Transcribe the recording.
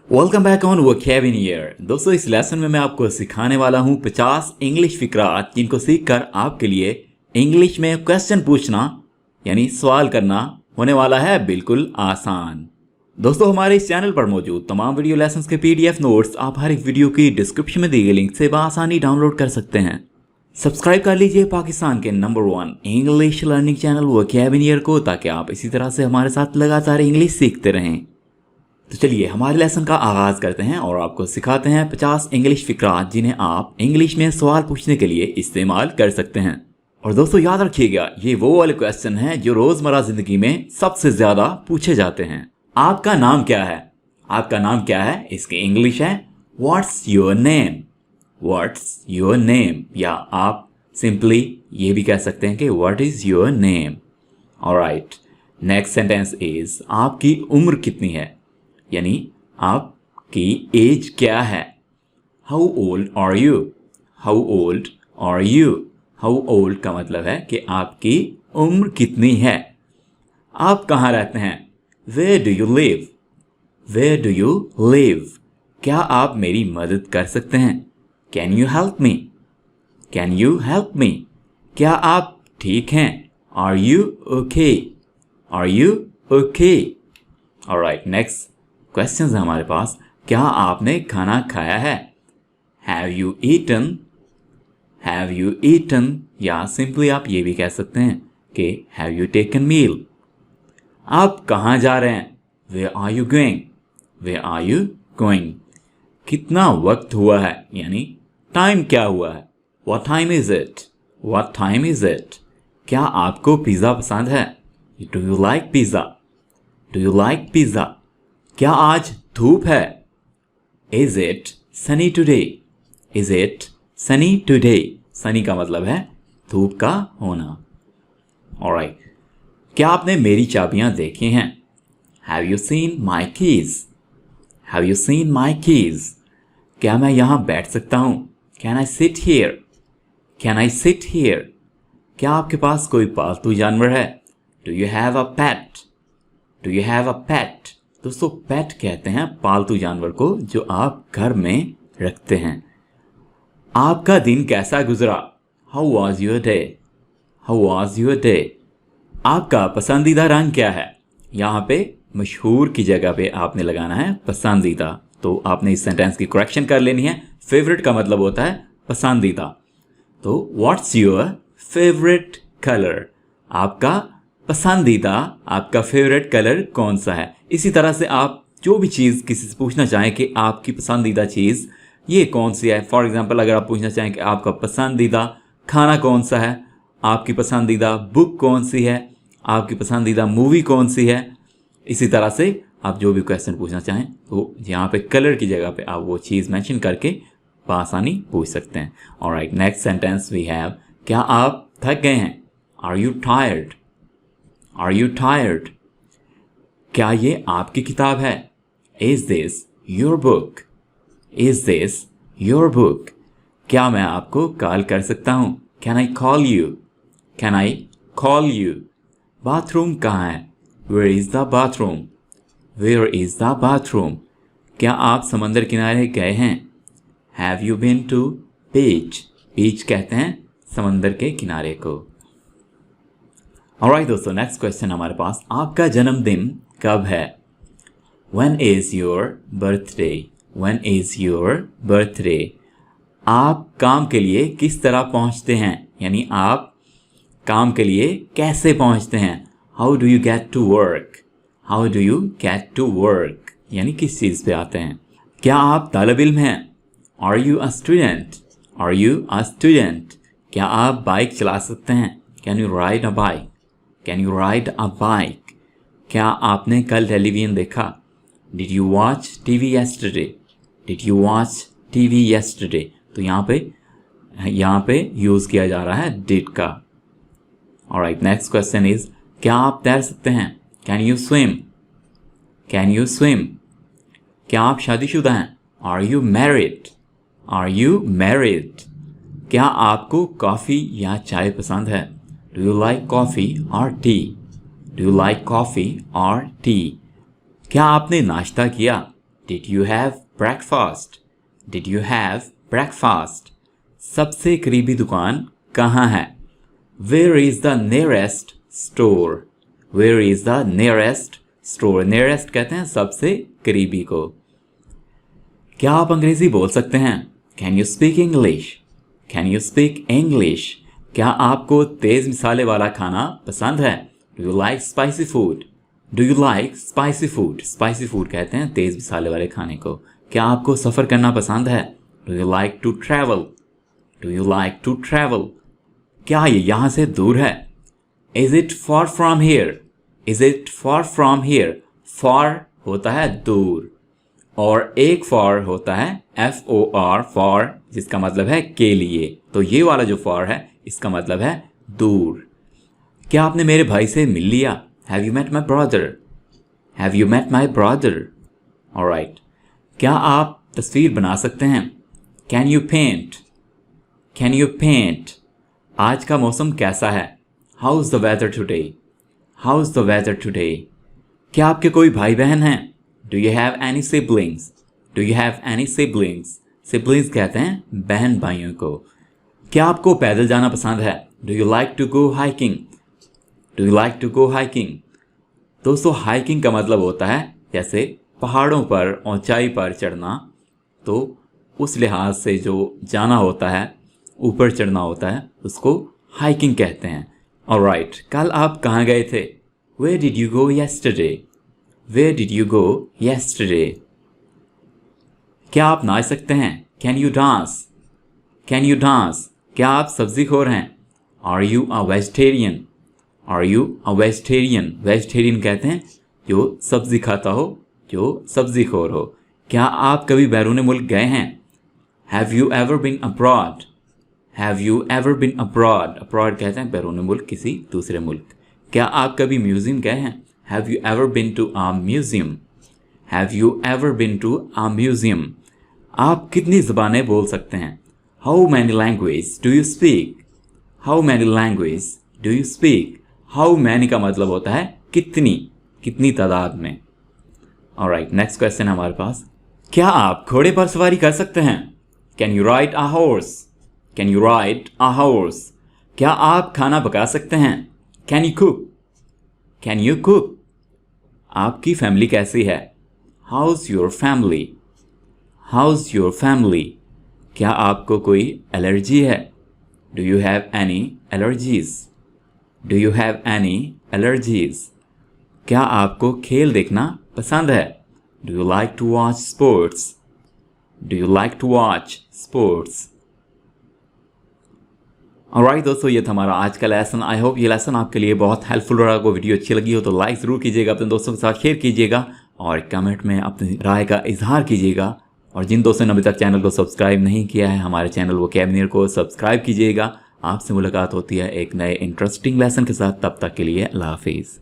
Welcome back on vocabulary. दोस्तों, इस lesson में मैं आपको सिखाने वाला हूँ 50 इंग्लिश फिक्रात जिनको सीखकर आपके लिए इंग्लिश में क्वेश्चन पूछना यानी सवाल करना होने वाला है बिल्कुल आसान। दोस्तों, हमारे इस चैनल पर मौजूद तमाम वीडियो लेसन्स के पीडीएफ नोट्स आप हर एक वीडियो की डिस्क्रिप्शन में दी गई लिंक से बआसानी डाउनलोड कर सकते हैं। सब्सक्राइब कर लीजिए पाकिस्तान के number 1 English learning channel vocabulary को, ताकि आप इसी तरह से हमारे साथ लगातार इंग्लिश सीखते रहें। तो चलिए हमारे लेसन का आगाज करते हैं और आपको सिखाते हैं 50 इंग्लिश फिक्रात जिन्हें आप इंग्लिश में सवाल पूछने के लिए इस्तेमाल कर सकते हैं। और दोस्तों याद रखिएगा, ये वो वाले क्वेश्चन हैं जो रोजमर्रा जिंदगी में सबसे ज्यादा पूछे जाते हैं। आपका नाम क्या है? आपका नाम क्या है इसकी इंग्लिश है what's your name. What's your name, या आप सिंपली ये भी कह सकते हैं कि what is your name. Alright, next sentence is आपकी उम्र कितनी है, यानी आपकी एज क्या है। How old are you. How old are you. How old का मतलब है कि आपकी उम्र कितनी है। आप कहाँ रहते हैं? Where do you live. Where do you live. क्या आप मेरी मदद कर सकते हैं? Can you help me. Can you help me. क्या आप ठीक हैं? Are you okay. Are you okay. Alright, next question है हमारे पास। क्या आपने खाना खाया है? Have you eaten. Have you eaten, या सिंपली आप ये भी कह सकते हैं कि हैव यू टेकन मील। आप कहाँ जा रहे हैं? Where are you going. Where are you going. कितना वक्त हुआ है, यानी टाइम क्या हुआ है। What time is it. What time is it. क्या आपको पिज़्ज़ा पसंद है? Do you like pizza. Do you like pizza. क्या आज धूप है? Is it sunny today. Is it sunny today. Sunny का मतलब है धूप का होना। ऑलराइट, क्या आपने मेरी चाबियां देखी हैं? Have you seen my keys. Have you seen my keys. क्या मैं यहां बैठ सकता हूं? Can I sit here. Can I sit here. क्या आपके पास कोई पालतू जानवर है? Do you have a pet. Do you have a pet. दोस्तों, पेट कहते हैं पालतू जानवर को जो आप घर में रखते हैं। आपका दिन कैसा गुजरा? How was your day. How was your day. आपका पसंदीदा रंग क्या है? यहाँ पे मशहूर की जगह पे आपने लगाना है पसंदीदा। तो आपने इस सेंटेंस की करेक्शन कर लेनी है। फेवरेट का मतलब होता है पसंदीदा। तो व्हाट्स योर फेवरेट कलर। आपका पसंदीदा, आपका फेवरेट कलर कौन सा है। इसी तरह से आप जो भी चीज़ किसी से पूछना चाहें कि आपकी पसंदीदा चीज़ ये कौन सी है। फॉर एग्जांपल, अगर आप पूछना चाहें कि आपका पसंदीदा खाना कौन सा है, आपकी पसंदीदा बुक कौन सी है, आपकी पसंदीदा मूवी कौन सी है, इसी तरह से आप जो भी क्वेश्चन पूछना चाहें तो यहाँ पे कलर की जगह पे आप वो चीज़ मेंशन करके बआसानी पूछ सकते हैं। Alright, next sentence we have, क्या आप थक गए हैं? Are you tired. Are you tired. क्या ये आपकी किताब है? Is this your book. Is this your book. क्या मैं आपको कॉल कर सकता हूँ? Can I call you. Can I call you. Bathroom कहाँ है? Where is the bathroom. Where is the bathroom. क्या आप समंदर किनारे गए हैं? हैव यू बीन टू बीच। बीच कहते हैं समंदर के किनारे को। ऑलराइट दोस्तों, नेक्स्ट क्वेश्चन हमारे पास, आपका जन्मदिन कब है? When is your birthday? When is your birthday? आप काम के लिए किस तरह पहुंचते हैं, यानी आप काम के लिए कैसे पहुंचते हैं। How do you get to work? How do you get to work? यानी किस चीज़ पे आते हैं। क्या आप तालिब इल्म हैं? Are you a student? Are you a student? क्या आप बाइक चला सकते हैं? Can you ride a bike? Can you ride a bike? क्या आपने कल टेलीविज़न देखा? Did you watch TV yesterday? Did you watch TV yesterday? तो यहाँ पे यूज़ किया जा रहा है did का। Alright, next question is, क्या आप तैर सकते हैं? Can you swim? Can you swim? क्या आप शादीशुदा हैं? Are you married? Are you married? क्या आपको कॉफ़ी या चाय पसंद है? Do you like coffee or tea? Do you like coffee or tea? क्या आपने नाश्ता किया? Did you have breakfast? Did you have breakfast? सबसे करीबी दुकान कहाँ है? Where is the nearest store? Where is the nearest store? Nearest कहते हैं सबसे करीबी को। क्या आप अंग्रेजी बोल सकते हैं? Can you speak English? Can you speak English? क्या आपको तेज मसाले वाला खाना पसंद है? Do you like spicy food? Do you like spicy food? Spicy food कहते हैं तेज मसाले वाले खाने को। क्या आपको सफ़र करना पसंद है? Do you like to travel? Do you like to travel? क्या ये यहाँ से दूर है? Is it far from here? Is it far from here? Far होता है दूर और एक far होता है FOR far, जिसका मतलब है के लिए। तो ये वाला जो far है इसका मतलब है दूर। क्या आपने मेरे भाई से मिल लिया? Have you met my brother? Have you met my brother? Alright. क्या आप तस्वीर बना सकते हैं? Can you paint? Can you paint? आज का मौसम कैसा है? How's the weather today? How's the weather today? क्या आपके कोई भाई बहन हैं? Do you have any siblings? Do you have any siblings? Siblings कहते हैं बहन भाइयों को। क्या आपको पैदल जाना पसंद है? Do you like to go hiking? Do you like to go hiking? दोस्तों हाइकिंग का मतलब होता है जैसे पहाड़ों पर ऊंचाई पर चढ़ना, तो उस लिहाज से जो जाना होता है, ऊपर चढ़ना होता है, उसको हाइकिंग कहते हैं। ऑलराइट, कल आप कहाँ गए थे? Where did you go yesterday? Where did you go yesterday? क्या आप नाच सकते हैं? Can you dance? Can you dance? क्या आप सब्जी खोर हैं? Are you a vegetarian? Are you a vegetarian? Vegetarian कहते हैं जो सब्जी खाता हो, जो सब्जी खोर हो। क्या आप कभी बैरून मुल्क गए हैं? Have you ever been abroad? Have you ever been abroad? Abroad कहते हैं बैरून मुल्क, किसी दूसरे मुल्क। क्या आप कभी म्यूजियम गए हैं? Have you ever been to a museum? Have you ever been to a museum? आप कितनी ज़बानें बोल सकते हैं? How many languages do you speak? How many languages do you speak? How many का मतलब होता है कितनी, कितनी तादाद में। Alright, next question है हमारे पास। क्या आप घोड़े पर सवारी कर सकते हैं? Can you ride a horse? Can you ride a horse? क्या आप खाना पका सकते हैं? Can you cook? Can you cook? आपकी फैमिली कैसी है? How's your family? How's your family? क्या आपको कोई एलर्जी है? Do you have any allergies? Do you have any allergies? क्या आपको खेल देखना पसंद है? Do you like to watch sports? Do you like to watch sports? Alright दोस्तों, ये था हमारा आज का लेसन। आई होप ये लेसन आपके लिए बहुत हेल्पफुल रहा। आपको वीडियो अच्छी लगी हो तो लाइक ज़रूर कीजिएगा, अपने दोस्तों के साथ शेयर कीजिएगा और कमेंट में अपनी राय का इजहार कीजिएगा। और जिन दोस्तों ने अभी तक चैनल को सब्सक्राइब नहीं किया है, हमारे चैनल वोकैबुलरी को सब्सक्राइब कीजिएगा। आपसे मुलाकात होती है एक नए इंटरेस्टिंग लेसन के साथ। तब तक के लिए अल्लाह हाफिज़।